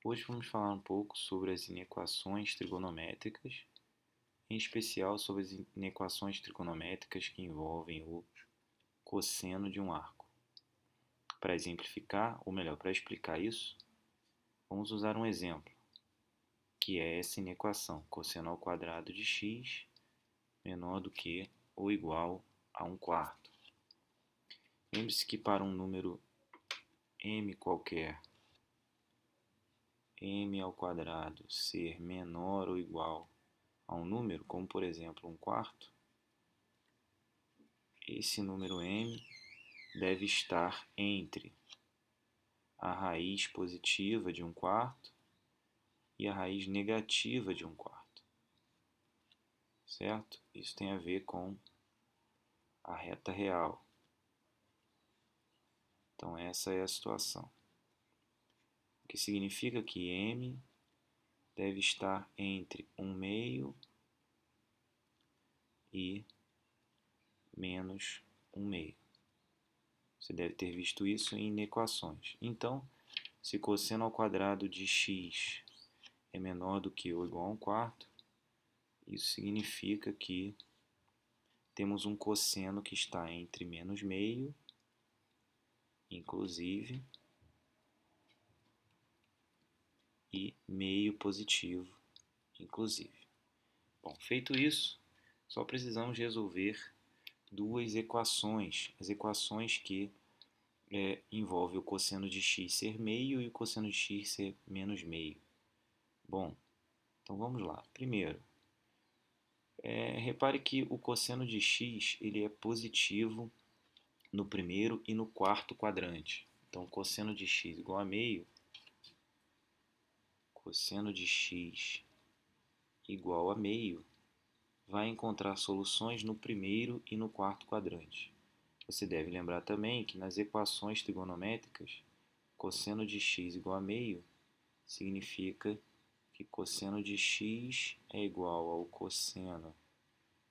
Hoje vamos falar um pouco sobre as inequações trigonométricas, em especial sobre as inequações trigonométricas que envolvem o cosseno de um arco. Para exemplificar, ou melhor, para explicar isso, vamos usar um exemplo, que é essa inequação, cosseno ao quadrado de x menor do que ou igual a 1/4. Lembre-se que para um número m qualquer, m ao quadrado ser menor ou igual a um número, como por exemplo 1/4, esse número m deve estar entre a raiz positiva de 1/4 e a raiz negativa de 1/4, certo? Isso tem a ver com a reta real. Então essa é a situação. O que significa que m deve estar entre 1/2 e menos 1/2. Você deve ter visto isso em inequações. Então, se cosseno ao quadrado de x é menor do que ou igual a 1/4, isso significa que temos um cosseno que está entre menos meio, inclusive, e meio positivo, inclusive. Bom, feito isso, só precisamos resolver duas equações, as equações que envolvem o cosseno de x ser meio e o cosseno de x ser menos meio. Bom, então vamos lá. Primeiro, repare que o cosseno de x ele é positivo no primeiro e no quarto quadrante. Então, cosseno de x igual a meio, cosseno de x igual a meio, vai encontrar soluções no primeiro e no quarto quadrante. Você deve lembrar também que nas equações trigonométricas, cosseno de x igual a meio significa que cosseno de x é igual ao cosseno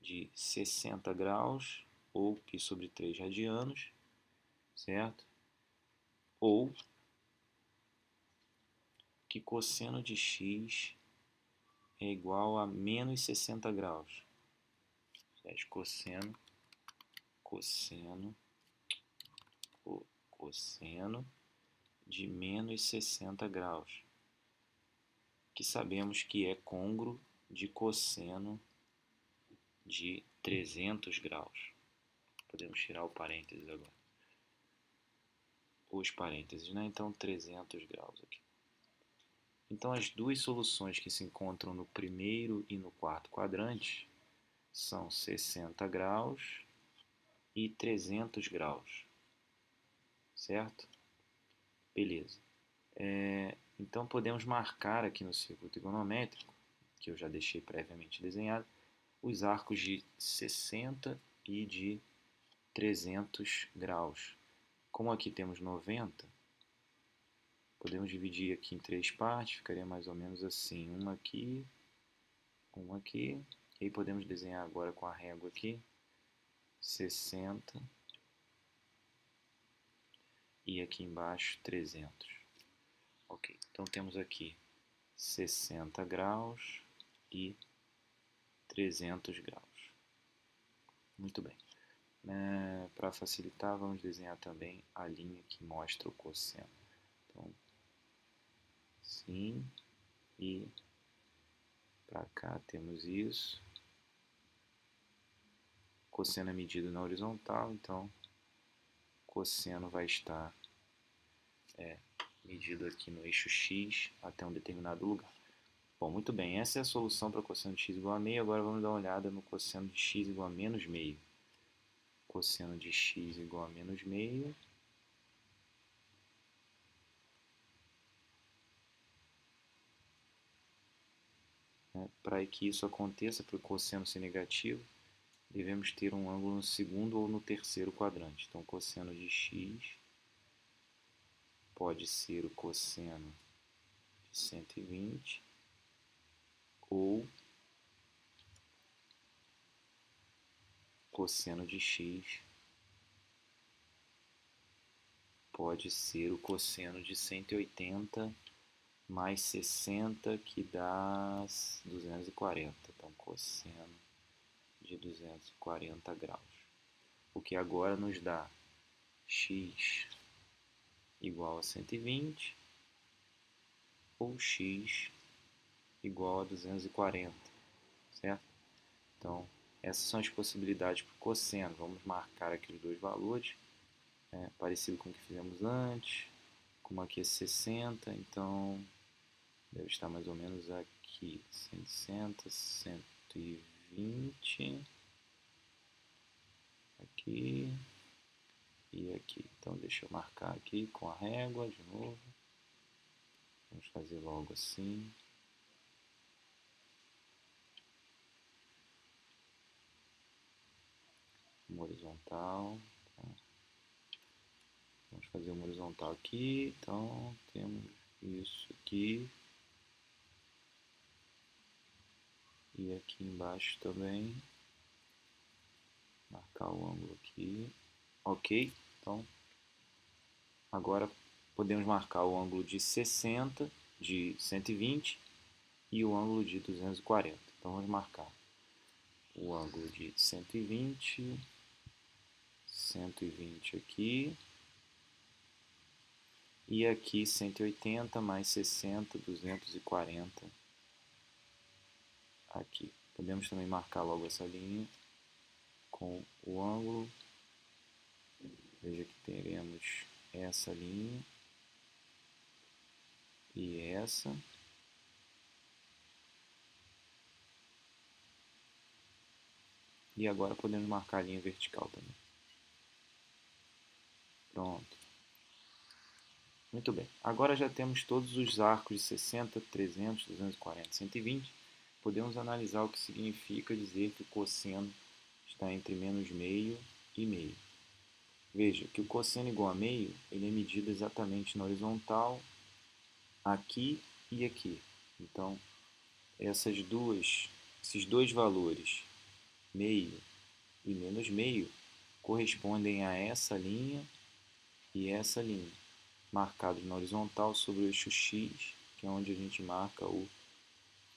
de 60 graus, ou π sobre 3 radianos, certo? Ou que cosseno de x é igual a menos 60 graus. Cosseno de menos 60 graus, que sabemos que é côngruo de cosseno de 300 graus. Podemos tirar o parênteses agora. Os parênteses, né? Então, 300 graus aqui. Então, as duas soluções que se encontram no primeiro e no quarto quadrante são 60 graus e 300 graus, certo? Beleza. Então, podemos marcar aqui no círculo trigonométrico, que eu já deixei previamente desenhado, os arcos de 60 e de 300 graus. Como aqui temos 90, podemos dividir aqui em três partes, ficaria mais ou menos assim, uma aqui, e aí podemos desenhar agora com a régua aqui, 60 e aqui embaixo 300. Ok, então temos aqui 60 graus e 300 graus. Muito bem. Para facilitar, vamos desenhar também a linha que mostra o cosseno. Então, sim, e para cá temos isso. Cosseno é medido na horizontal, então cosseno vai estar medido aqui no eixo x até um determinado lugar. Bom, muito bem, essa é a solução para cosseno de x igual a meio. Agora vamos dar uma olhada no cosseno de x igual a menos meio. Cosseno de x igual a menos meio. Para que isso aconteça, para o cosseno ser negativo, devemos ter um ângulo no segundo ou no terceiro quadrante. Então, cosseno de x pode ser o cosseno de 120 ou cosseno de x pode ser o cosseno de 180 mais 60, que dá 240. Então, cosseno de 240 graus. O que agora nos dá x igual a 120 ou x igual a 240, certo? Então, essas são as possibilidades para o cosseno. Vamos marcar aqui os dois valores, parecido com o que fizemos antes. Como aqui é 60, então deve estar mais ou menos aqui, 160, 120, aqui e aqui. Então deixa eu marcar aqui com a régua de novo. Vamos fazer logo assim. Uma horizontal. Tá. Vamos fazer uma horizontal aqui. Então temos isso aqui. E aqui embaixo também. Marcar o ângulo aqui. Ok. Então agora podemos marcar o ângulo de 60, de 120 e o ângulo de 240. Então vamos marcar o ângulo de 120, 120 aqui, e aqui 180 mais 60, 240 aqui. Podemos também marcar logo essa linha com o ângulo. Veja que teremos essa linha e essa. E agora podemos marcar a linha vertical também. Pronto. Muito bem. Agora já temos todos os arcos de 60, 300, 240, 120. Podemos analisar o que significa dizer que o cosseno está entre menos meio e meio. Veja que o cosseno igual a meio, ele é medido exatamente na horizontal, aqui e aqui. Então, esses dois valores, meio e menos meio, correspondem a essa linha e essa linha, marcados na horizontal sobre o eixo x, que é onde a gente marca o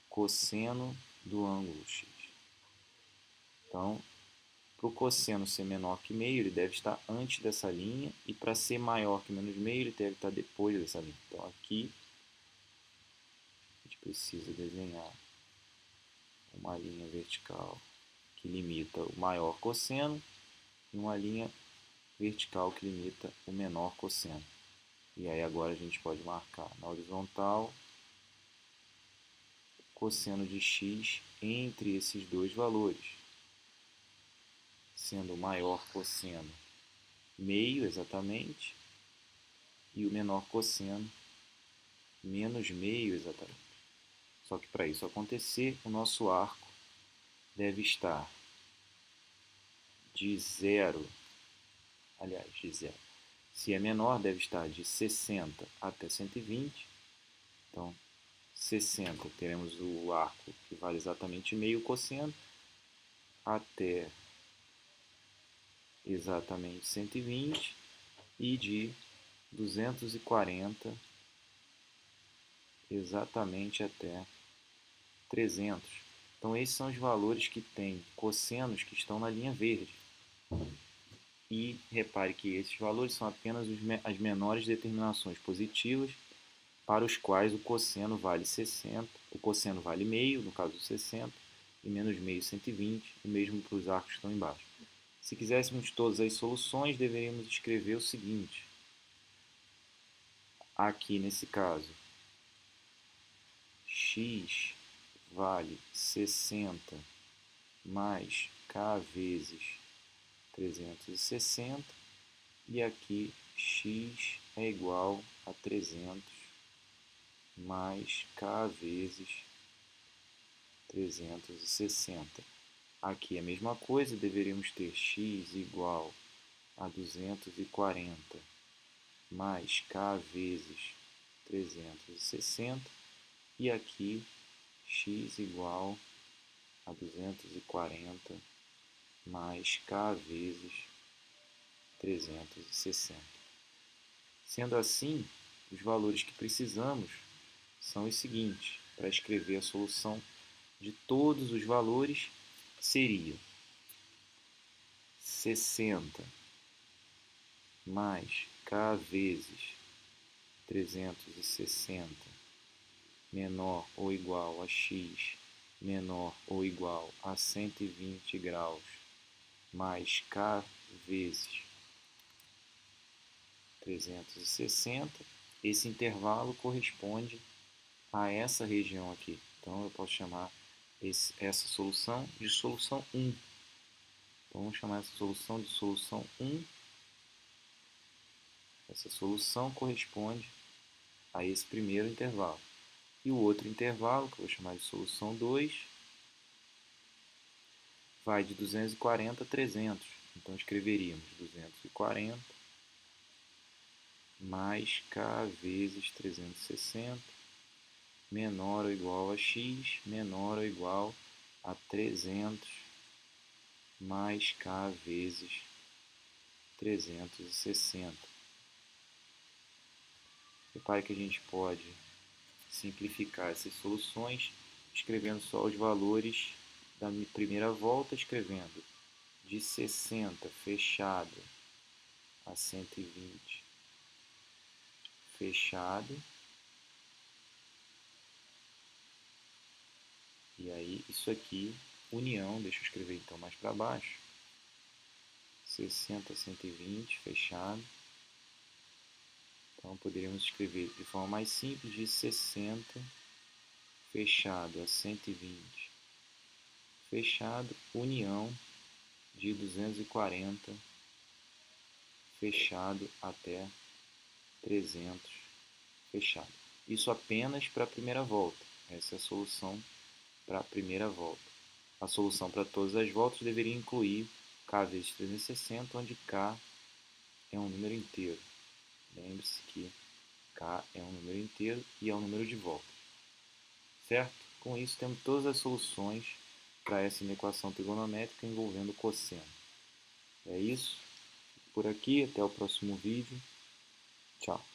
cosseno do ângulo x. Então, para o cosseno ser menor que meio, ele deve estar antes dessa linha, e para ser maior que menos meio, ele deve estar depois dessa linha. Então, aqui a gente precisa desenhar uma linha vertical que limita o maior cosseno e uma linha vertical que limita o menor cosseno. E aí agora a gente pode marcar na horizontal o cosseno de x entre esses dois valores, sendo o maior cosseno meio exatamente e o menor cosseno menos meio exatamente. Só que para isso acontecer, o nosso arco deve estar de 0, aliás, de 0. Se é menor, deve estar de 60 até 120. Então, 60 teremos o arco que vale exatamente meio cosseno, até exatamente 120, e de 240 exatamente até 300. Então, esses são os valores que têm cossenos que estão na linha verde. E repare que esses valores são apenas as menores determinações positivas, para os quais o cosseno vale 60, o cosseno vale meio, no caso 60, e menos meio 120, e mesmo para os arcos que estão embaixo. Se quiséssemos todas as soluções, deveríamos escrever o seguinte. Aqui, nesse caso, x vale 60 mais k vezes 360, e aqui x é igual a 300 mais k vezes 360. Aqui a mesma coisa, deveríamos ter x igual a 240 mais k vezes 360, e aqui x igual a 240 mais k vezes 360. Sendo assim, os valores que precisamos são os seguintes. Para escrever a solução de todos os valores, seria 60 mais k vezes 360 menor ou igual a x menor ou igual a 120 graus mais k vezes 360. Esse intervalo corresponde a essa região aqui. Então, eu posso chamar essa solução de solução 1. Então, vamos chamar essa solução de solução 1. Essa solução corresponde a esse primeiro intervalo. E o outro intervalo, que eu vou chamar de solução 2, vai de 240 a 300. Então, escreveríamos 240 mais k vezes 360 menor ou igual a x menor ou igual a 300 mais k vezes 360. Repare que a gente pode simplificar essas soluções escrevendo só os valores da primeira volta, escrevendo de 60 fechado a 120 fechado. E aí, isso aqui, união, deixa eu escrever então mais para baixo. 60 a 120 fechado. Então, poderíamos escrever de forma mais simples de 60 fechado a 120 fechado, união de 240 fechado até 300 fechado. Isso apenas para a primeira volta. Essa é a solução para a primeira volta. A solução para todas as voltas deveria incluir k vezes 360, onde k é um número inteiro. Lembre-se que k é um número inteiro e é um número de voltas. Certo? Com isso, temos todas as soluções para essa equação trigonométrica envolvendo cosseno. É isso. Por aqui, até o próximo vídeo. Tchau.